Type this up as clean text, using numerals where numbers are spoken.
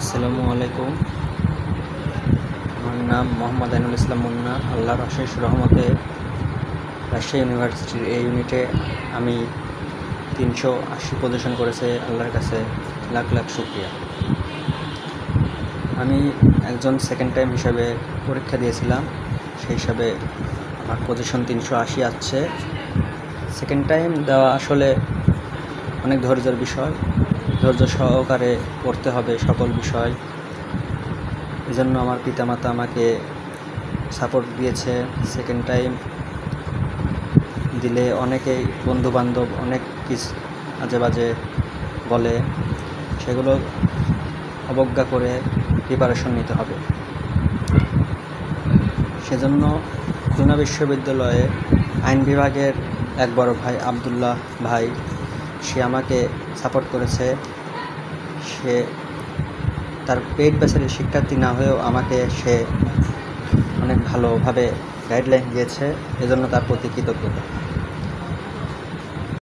আসসালামু আলাইকুম। আমার নাম মোহাম্মদ আইনুল ইসলাম মুন্না। আল্লাহর অশেষ রহমতে রাজশাহী ইউনিভার্সিটির এই ইউনিটে আমি 380 পজিশন করেছে। আল্লাহর কাছে লাখ লাখ শুকরিয়া। আমি একজন সেকেন্ড টাইম হিসাবে পরীক্ষা দিয়েছিলাম, সেই হিসাবে আমার পজিশন 380 আসছে। সেকেন্ড টাইম দেওয়া আসলে অনেক ধৈর্যের বিষয়, ধৈর্য সহকারে পড়তে হবে সকল বিষয়। এজন্য আমার পিতামাতা আমাকে সাপোর্ট দিয়েছে। সেকেন্ড টাইম দিলে অনেকেই বন্ধুবান্ধব অনেক কিছু আজে বাজে বলে, সেগুলো অবজ্ঞা করে প্রিপারেশন নিতে হবে। সেজন্য খুলনা বিশ্ববিদ্যালয়ে আইন বিভাগের এক বড় ভাই আবদুল্লাহ ভাই, সে আমাকে সাপোর্ট করেছে। সে তার পেইড ব্যাচের শিক্ষার্থী না হয়েও আমাকে সে অনেক ভালোভাবে গাইডলাইন দিয়েছে, এজন্য তার প্রতি কৃতজ্ঞতা।